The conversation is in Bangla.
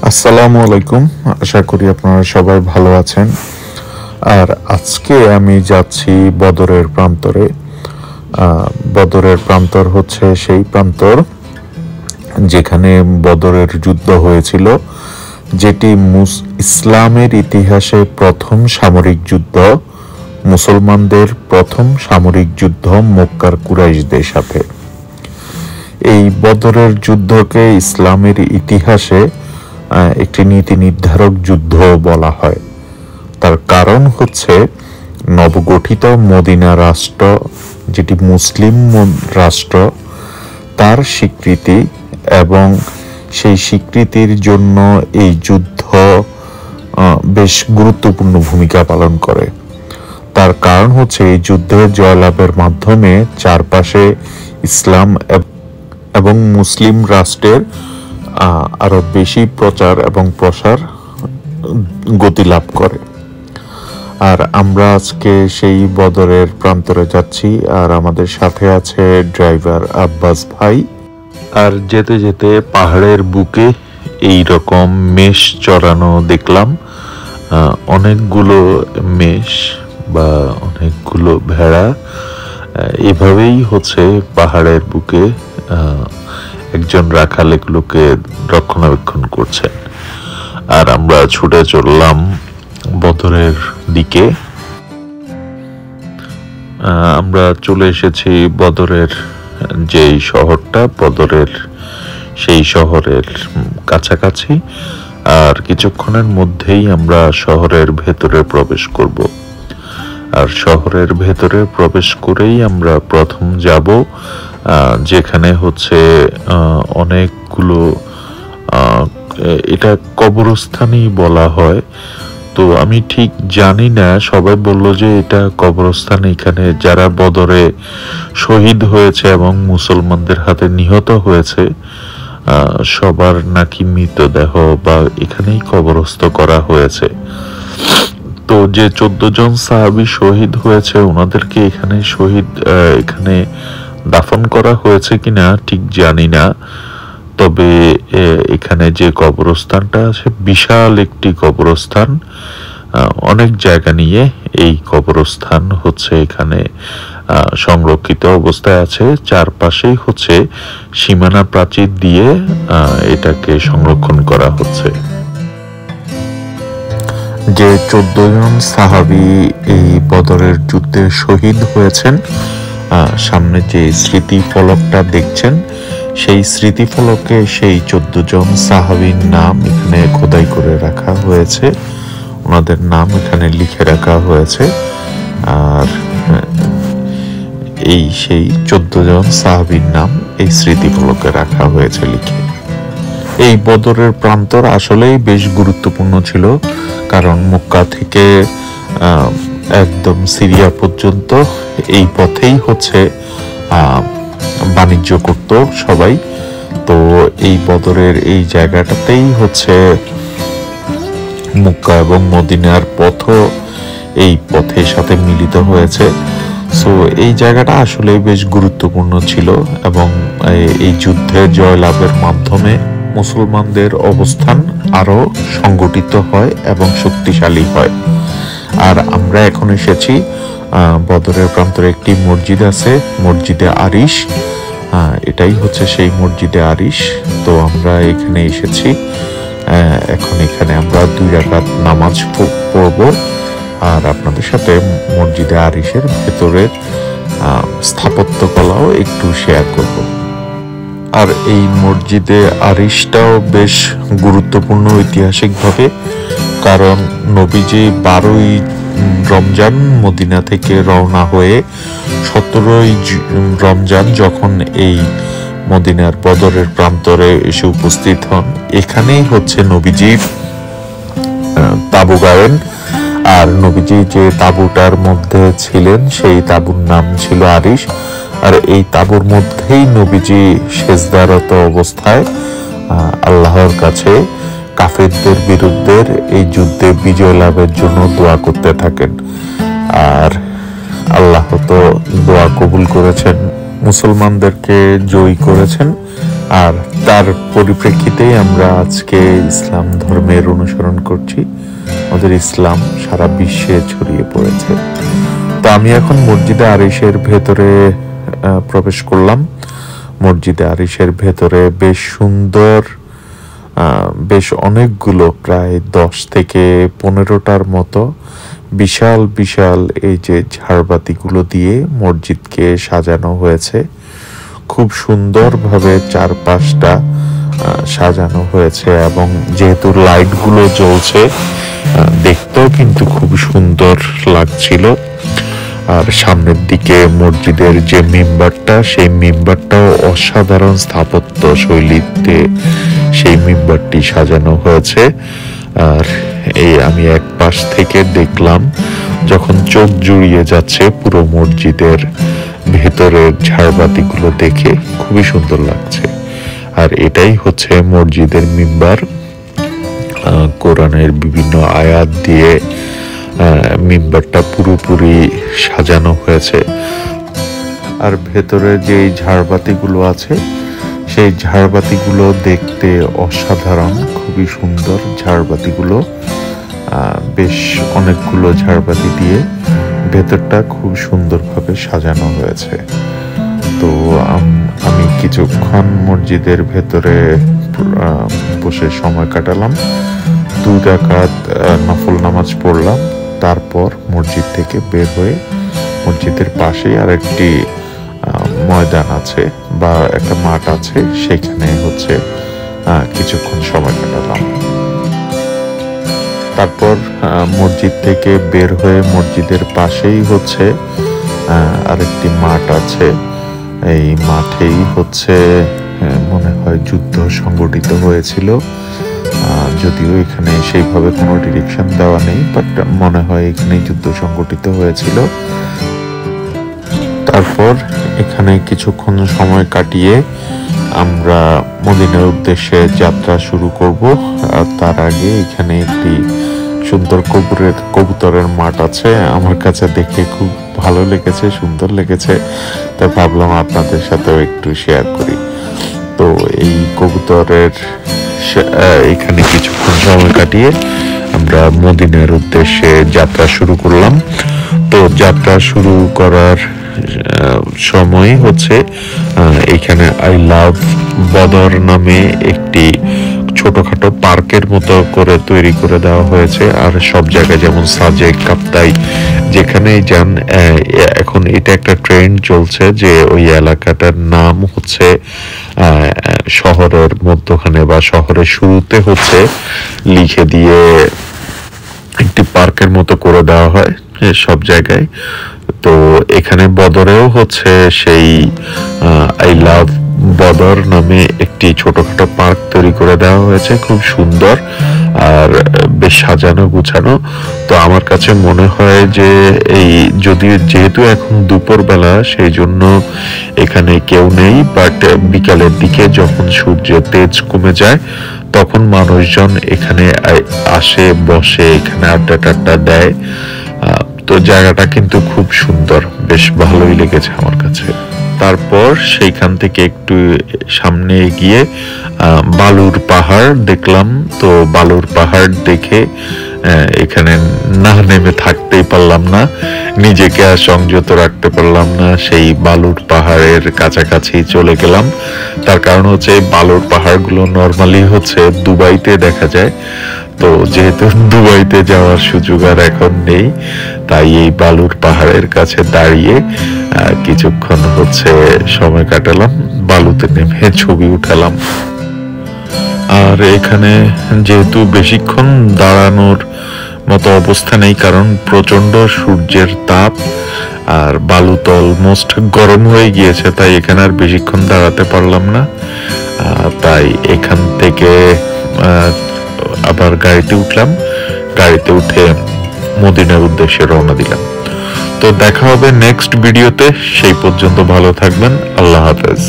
আসসালামু আলাইকুম। আশা করি আপনারা সবাই ভালো আছেন। আর আজকে আমি যাচ্ছি বদরের প্রান্তরে। বদরের প্রান্তর হচ্ছে সেই প্রান্তর যেখানে বদরের যুদ্ধ হয়েছিল, যেটি ইসলামের ইতিহাসে প্রথম সামরিক যুদ্ধ, মুসলমানদের প্রথম সামরিক যুদ্ধ মক্কার কুরাইশদের সাথে। এই বদরের যুদ্ধকে ইসলামের ইতিহাসে একটি নীতি নির্ধারক যুদ্ধ বলা হয়। তার কারণ হচ্ছে নবগঠিত মদিনা রাষ্ট্র, যেটি মুসলিম রাষ্ট্র, তার স্বীকৃতি এবং সেই স্বীকৃতির জন্য এই যুদ্ধ বেশ গুরুত্বপূর্ণ ভূমিকা পালন করে। তার কারণ হচ্ছে এই যুদ্ধের জয়লাভের মাধ্যমে চারপাশে ইসলাম এবং মুসলিম রাষ্ট্রের আরো বেশি প্রচার এবং প্রসার গতি লাভ করে। আর আমরা আজকে সেই বদরের প্রান্তরে যাচ্ছি, আর আমাদের সাথে আছে ড্রাইভার আব্বাস ভাই। আর যেতে যেতে পাহাড়ের বুকে এই রকম মেষ চড়ানো দেখলাম, অনেকগুলো মেষ বা অনেকগুলো ভেড়া এভাবেই হচ্ছে পাহাড়ের বুকে একজন রাখাল এগুলোকে রক্ষণাবেক্ষণ করছেন। আর আমরা ছুটে চললাম বদরের দিকে। আমরা চলে এসেছি বদরের যেই শহরটা, বদরের সেই শহরের কাছাকাছি। আর কিছুক্ষণের মধ্যেই আমরা শহরের ভেতরে প্রবেশ করব। আর শহরের ভেতরে প্রবেশ করেই আমরা প্রথম যাব যেখানে হচ্ছে অনেকগুলো, এটা কবরস্থানই বলা হয়। তো আমি ঠিক জানি না, সবাই বলল যে এটা কবরস্থান, এখানে যারা বদরে শহীদ হয়েছে এবং মুসলমানদের হাতে নিহত হয়েছে সবার নাকি মৃতদেহ বা এখানেই কবরস্থ করা হয়েছে। তো যে 14 জন সাহাবী শহীদ হয়েছে ওনাদেরকে এখানে দাফন করা হয়েছে কিনা ঠিক জানি না। তবে এখানে যে কবরস্থানটা আছে বিশাল একটি কবরস্থান, অনেক জায়গা নিয়ে এই কবরস্থান হচ্ছে এখানে সংরক্ষিত অবস্থায় আছে। চারপাশেই হচ্ছে সীমানা প্রাচীর দিয়ে এটাকে সংরক্ষণ করা হচ্ছে। যে 14 জন সাহাবী এই বদরের যুদ্ধে শহীদ হয়েছেন, সামনে যে স্মৃতি ফলকটা দেখছেন, সেই স্মৃতি ফলকে সেই 14 জন সাহাবীর নাম এখানে খোদাই করে রাখা হয়েছে, ওনাদের নাম এখানে লিখে রাখা হয়েছে। আর এই সেই 14 জন সাহাবীর নাম এই স্মৃতি ফলকে রাখা হয়েছে লিখে। এই বদরের প্রান্তর আসলেই বেশ গুরুত্বপূর্ণ ছিল, কারণ মক্কা থেকে একদম সিরিয়া পর্যন্ত এই পথেই হচ্ছে বাণিজ্য করত সবাই। তো এই বদরের এই জায়গাটাতেই হচ্ছে মক্কা এবং মদিনার পথও এই পথের সাথে মিলিত হয়েছে। সো এই জায়গাটা আসলে বেশ গুরুত্বপূর্ণ ছিল এবং এই যুদ্ধের জয়লাভের মাধ্যমে মুসলমানদের অবস্থান আরো সংগঠিত হয় এবং শক্তিশালী হয়। আর আমরা এখন এসেছি বদরের প্রান্তরে একটি মসজিদ আছে, মসজিদে আরিশ। এটাই হচ্ছে সেই মসজিদে আরিশ। তো আমরা এখানে এসেছি, এখন এখানে আমরা 2 রাকাত নামাজ পড়ব আর আপনাদের সাথে মসজিদে আরিশের ভেতরের স্থাপত্যকলাও একটু শেয়ার করব। আর এই মসজিদে আরিশটাও বেশ গুরুত্বপূর্ণ ঐতিহাসিকভাবে, কারণ নবীজি 12ই রমজান মদিনা থেকে রওনা হয়ে 17ই রমজান যখন এই মদিনার বদরের প্রান্তরে এসে উপস্থিত হন, এখানেই হচ্ছে নবীজি তাঁবু গাড়েন। আর নবীজি যে তাঁবুটার মধ্যে ছিলেন সেই তাঁবুর নাম ছিল আরিশ। আর এই তাঁবুর মধ্যেই নবীজি সেজদারত অবস্থায় আল্লাহর কাছে কাফেরদের বিরুদ্ধে এই যুদ্ধে বিজয় লাভের জন্য দোয়া করতে থাকেন। আর আল্লাহ তো দোয়া কবুল করেছেন মুসলমানদেরকে জয়ী করেছেন। আর তার পরিপ্রেক্ষিতেই আমরা আজকে ইসলাম ধর্মের অনুসরণ করছি। আমাদের ইসলাম সারা বিশ্বে ছড়িয়ে পড়েছে। তো আমি এখন মসজিদে আরিশের ভেতরে প্রবেশ করলাম। মসজিদে আরিশের ভেতরে বেশ সুন্দর, বেশ অনেকগুলো, প্রায় 10 থেকে 15টার মতো বিশাল বিশাল এই যে ঝাড়বাতিগুলো দিয়ে মসজিদকে সাজানো হয়েছে। খুব সুন্দরভাবে চারপাশটা সাজানো হয়েছে এবং যেহেতু লাইটগুলো জ্বলছে দেখতেও কিন্তু খুব সুন্দর লাগছিল। আর সামনের দিকে মসজিদের যে মিম্বারটা, সেই মিম্বারটাও অসাধারণ স্থাপত্য শৈলীতে সেই মিম্বারটি সাজানো হয়েছে। আর এই আমি এক পাশ থেকে দেখলাম, যখন চোখ জুড়িয়ে যাচ্ছে পুরো মসজিদের ভেতরের ঝাড়বাতিগুলো দেখে খুবই সুন্দর লাগছে। আর এটাই হচ্ছে মসজিদের মিম্বার। কোরআনের বিভিন্ন আয়াত দিয়ে মিম্বারটা পুরোপুরি সাজানো হয়েছে। আর ভেতরে যে ঝাড়বাতিগুলো আছে, সেই ঝাড়বাতিগুলো দেখতে অসাধারণ, খুবই সুন্দর ঝাড়বাতিগুলো। বেশ অনেকগুলো ঝাড়বাতি দিয়ে ভেতরটা খুব সুন্দরভাবে সাজানো হয়েছে। তো আমি কিছুক্ষণ মসজিদের ভেতরে বসে সময় কাটালাম। 2 রাকাত নফল নামাজ পড়লাম। তারপর মসজিদ থেকে বের হয়ে মসজিদের পাশেই আরেকটি ময়দান আছে বা একটা মাঠ আছে, সেখানে হচ্ছে কিছুক্ষণ সময় কাটালাম। তারপর মসজিদ থেকে বের হয়ে মসজিদের পাশেই হচ্ছে আরেকটি মাঠ আছে। এই মাঠেই হচ্ছে মনে হয় যুদ্ধ সংগঠিত হয়েছিল, যদিও এখানে সেইভাবে কোনো ডিরেকশন দেওয়া নেই, বাট মনে হয় এখানে যুদ্ধ সংগঠিত হয়েছিল। তারপর এখানে কিছুক্ষণ সময় কাটিয়ে আমরা মদিনার উদ্দেশ্যে যাত্রা শুরু করব। আর তার আগে এখানে একটি সুন্দর কবুতরের মাঠ আছে। আমার কাছে দেখে খুব ভালো লেগেছে, সুন্দর লেগেছে, তাই ভাবলাম আপনাদের সাথেও একটু শেয়ার করি। তো এই কবুতরের এখানে কিছুক্ষণ সময় কাটিয়ে আমরা মদিনার উদ্দেশ্যে যাত্রা শুরু করলাম। তো যাত্রা শুরু করার সময় হচ্ছে এখানে আই লাভ বদর নামে একটি ছোটখাটো পার্কের মতো করে তৈরি করে দেওয়া হয়েছে। আর সব জায়গায় যেমন সাজেক, কাপ্তাই, যেখানেই যান এখন এটা একটা ট্রেন্ড চলছে যে ওই এলাকাটার নাম হচ্ছে শহরের মধ্যখানে বা শহরের শুরুতে হচ্ছে লিখে দিয়ে একটি পার্কের মতো করে দেওয়া হয় সব জায়গায়। তো এখানে বদরেও হচ্ছে সেই আই লাভ বদর নামে একটি ছোটখাটো পার্ক তৈরি করে দেওয়া হয়েছে, খুব সুন্দর আর বেশ সাজানো গুছানো। তো আমার কাছে মনে হয় যে এই যেহেতু এখন দুপুর বেলা, সেই জন্য এখানে কেউ নেই, বাট বিকালের দিকে যখন সূর্যের তেজ কমে যায় তখন মানুষজন এখানে আসে, বসে, এখানে আড্ডা টাড্ডা দেয়। তো জায়গাটা কিন্তু খুব সুন্দর, বেশ ভালোই লেগেছে আমার কাছে। তারপর সেইখান থেকে একটু সামনে গিয়ে বালুর পাহাড় দেখলাম। তো বালুর পাহাড় দেখে এখানে না নেমে থাকতেই পারলাম না, নিজেকে আর সংযত রাখতে পারলাম না, সেই বালুর পাহাড়ের কাছাকাছি চলে গেলাম। তার কারণ হচ্ছে বালুর পাহাড়গুলো নর্মালি হচ্ছে দুবাইতে দেখা যায়। তো যেহেতু দুবাইতে যাওয়ার সুযোগ আর এখন নেই, তাই এই বালুর পাহাড়ের কাছে দাঁড়িয়ে কিছুক্ষণ হচ্ছে সময় কাটালাম, বালুতে নেমে ছবি উঠালাম। আর এখানে যেহেতু বেশিক্ষণ দাঁড়ানোর মতো অবস্থা নেই, কারণ প্রচন্ড সূর্যের তাপ আর বালুতে অলমোস্ট গরম হয়ে গিয়েছে, তাই এখানে আর বেশিক্ষণ দাঁড়াতে পারলাম না। তাই এখান থেকে আবার গাড়িতে উঠলাম, গাড়িতে উঠে মদিনার উদ্দেশ্যে রওনা দিলাম। তো দেখা হবে নেক্সট ভিডিওতে, সেই পর্যন্ত ভালো থাকবেন, আল্লাহ হাফেজ।